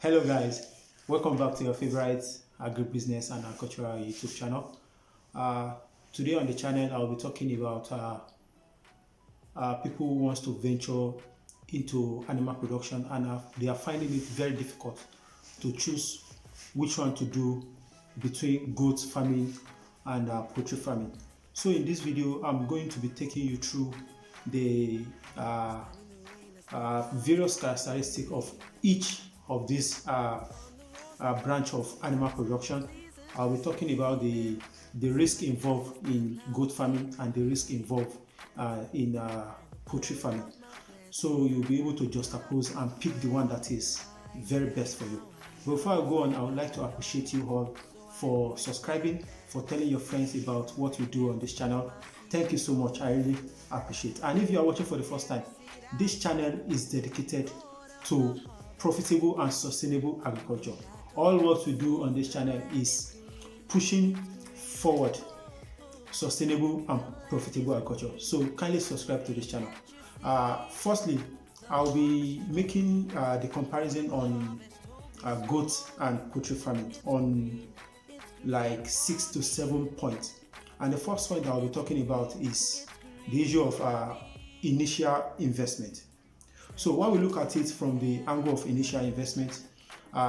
Hello guys, welcome back to your favorite agribusiness and agricultural YouTube channel. Uh, Today on the channel I'll be talking about people who wants to venture into animal production and they are finding it very difficult to choose which one to do between goat farming and poultry farming. So in this video I'm going to be taking you through the various characteristics of each of these branch of animal production. I'll be talking about the risk involved in goat farming and the risk involved in poultry farming. So you'll be able to juxtapose and pick the one that is very best for you. Before I go on, I would like to appreciate you all for subscribing, for telling your friends about what we do on this channel. Thank you so much. I really appreciate it. And if you are watching for the first time, this channel is dedicated to profitable and sustainable agriculture. All what we do on this channel is pushing forward sustainable and profitable agriculture. So kindly subscribe to this channel. Firstly, I'll be making the comparison on goat and poultry farming on like 6 to 7 points. And the first point I'll be talking about is the issue of initial investment. So when we look at it from the angle of initial investment,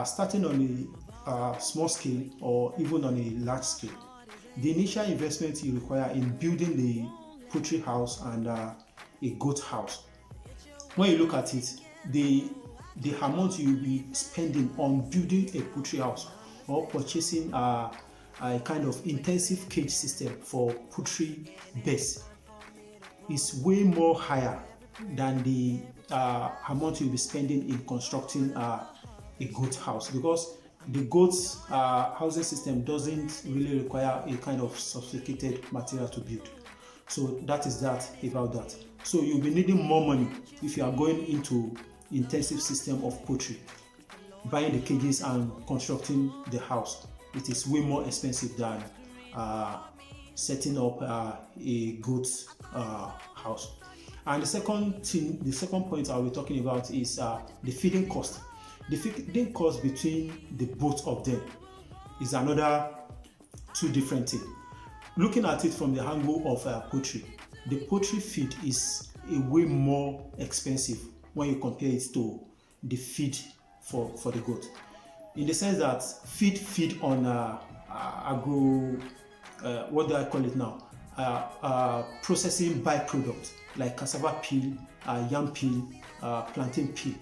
starting on a small scale or even on a large scale, the initial investment you require in building the poultry house and a goat house. When you look at it, the amount you will be spending on building a poultry house or purchasing a kind of intensive cage system for poultry base is way more higher than the amount you'll be spending in constructing a goat house, because the goat's housing system doesn't really require a kind of sophisticated material to build. So that is that about that. So you'll be needing more money if you are going into intensive system of poultry. Buying the cages and constructing the house, it is way more expensive than setting up a goat house. And the second point I'll be talking about is the feeding cost. The feeding cost between the both of them is another two different things. Looking at it from the angle of poultry, the poultry feed is a way more expensive when you compare it to the feed for the goat, in the sense that feed on what do I call it now? Processing byproduct like cassava peel, yam peel, plantain peel.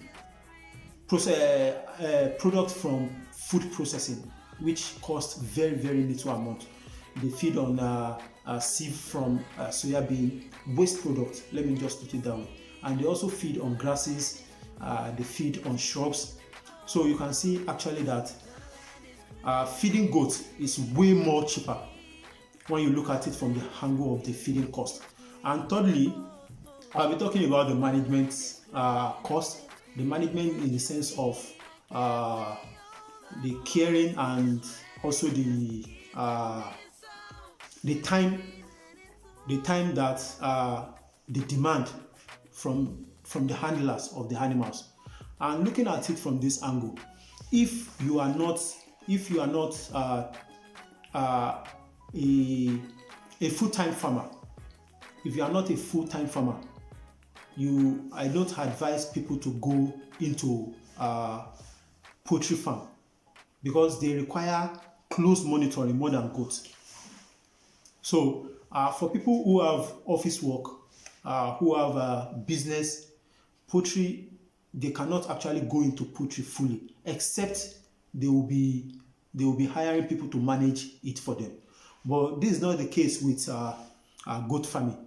Product from food processing, which cost very little amount. They feed on sieve from soybean waste product, let me just put it that way, and they also feed on grasses, they feed on shrubs. So you can see actually that feeding goats is way more cheaper when you look at it from the angle of the feeding cost. And thirdly, I'll be talking about the management cost. The management in the sense of the caring and also the time that the demand from the handlers of the animals. And looking at it from this angle, if you are not a full-time farmer, I don't advise people to go into poultry farm, because they require close monitoring more than goats. So for people who have office work, who have business, poultry, they cannot actually go into poultry fully, except they will be hiring people to manage it for them. But this is not the case with goat farming.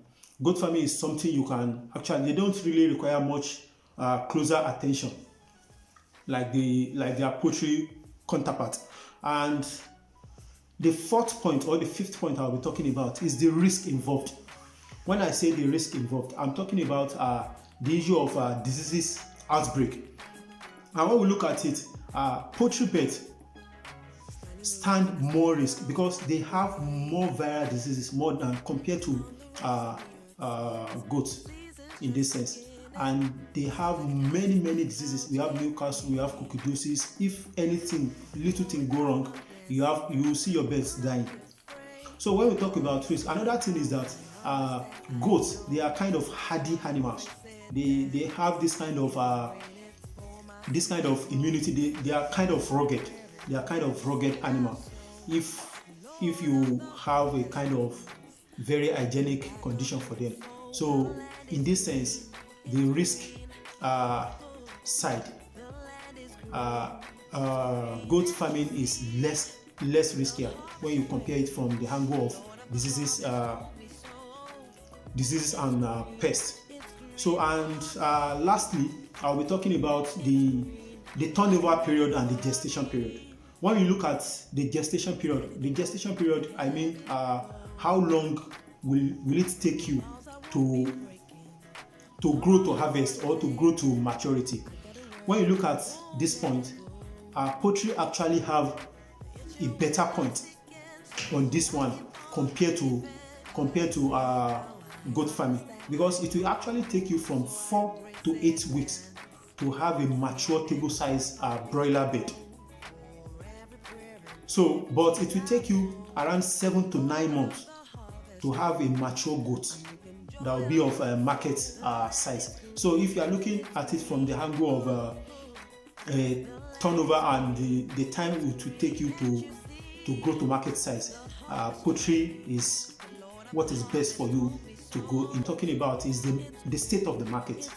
Goat farming is something you can actually, they don't really require much closer attention like their poultry counterpart. And the fourth point or the fifth point I'll be talking about is the risk involved. When I say the risk involved, I'm talking about the issue of diseases outbreak. And when we look at it, poultry beds stand more risk because they have more viral diseases more than compared to goats in this sense. and they have many diseases. We have Newcastle, we have coccidiosis. If anything, little thing go wrong, you will see your birds dying. So when we talk about risk, another thing is that goats, they are kind of hardy animals. They have this kind of immunity. They are kind of rugged. They are kind of rugged animal. If you have a kind of very hygienic condition for them. So in this sense, the risk side, goat farming is less riskier when you compare it from the angle of diseases and pests. So, and lastly, I'll be talking about the turnover period and the gestation period. When you look at the gestation period, I mean, how long will it take you to grow to harvest or to grow to maturity? When you look at this point, poultry actually have a better point on this one compared to goat farming, because it will actually take you from 4 to 8 weeks to have a mature table size broiler bed. So, but it will take you around 7 to 9 months to have a mature goat that will be of market size. So if you are looking at it from the angle of turnover and the time it will take you to grow to market size, poultry is what is best for you to go in. Talking about is the state of the market.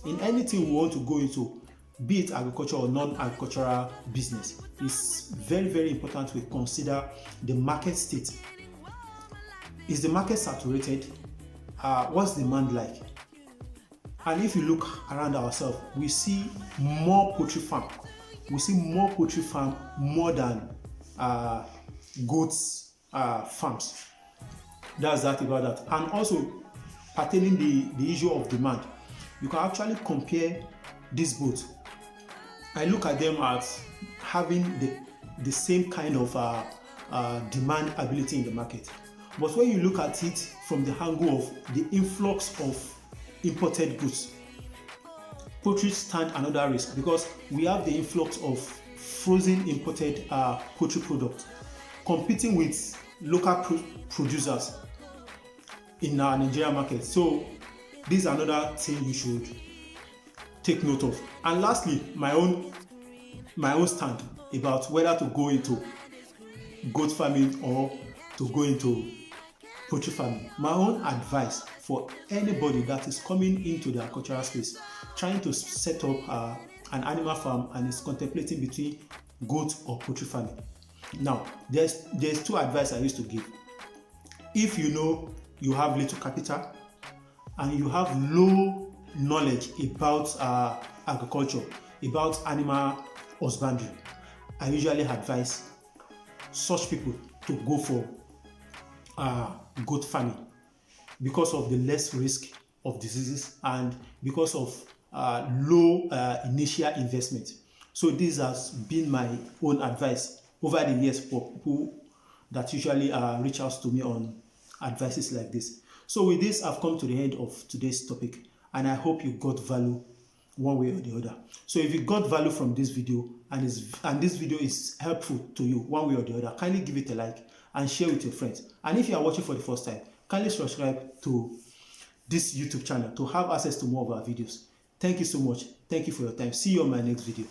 In anything we want to go into, be it agriculture or non-agricultural business, it's very important to consider the market state. Is the market saturated? What's demand like? And if you look around ourselves, we see more poultry farm. We see more poultry farm more than goats farms. That's that about that. And also pertaining the issue of demand, you can actually compare these both. I look at them as having the same kind of demand ability in the market. But when you look at it from the angle of the influx of imported goods, poultry stand another risk, because we have the influx of frozen imported poultry products competing with local producers in our Nigerian market. So this is another thing you should take note of. And lastly, my own stand about whether to go into goat farming or to go into poultry farming. My own advice for anybody that is coming into the agricultural space, trying to set up an animal farm and is contemplating between goat or poultry farming. Now, there's two advice I used to give. If you know you have little capital and you have low knowledge about agriculture, about animal husbandry, I usually advise such people to go for goat farming because of the less risk of diseases and because of low initial investment. So this has been my own advice over the years for people that usually reach out to me on advices like this. So with this, I've come to the end of today's topic, and I hope you got value one way or the other. So if you got value from this video and this video is helpful to you one way or the other, kindly give it a like and share with your friends. And if you are watching for the first time, kindly subscribe to this YouTube channel to have access to more of our videos. Thank you so much. Thank you for your time. See you on my next video.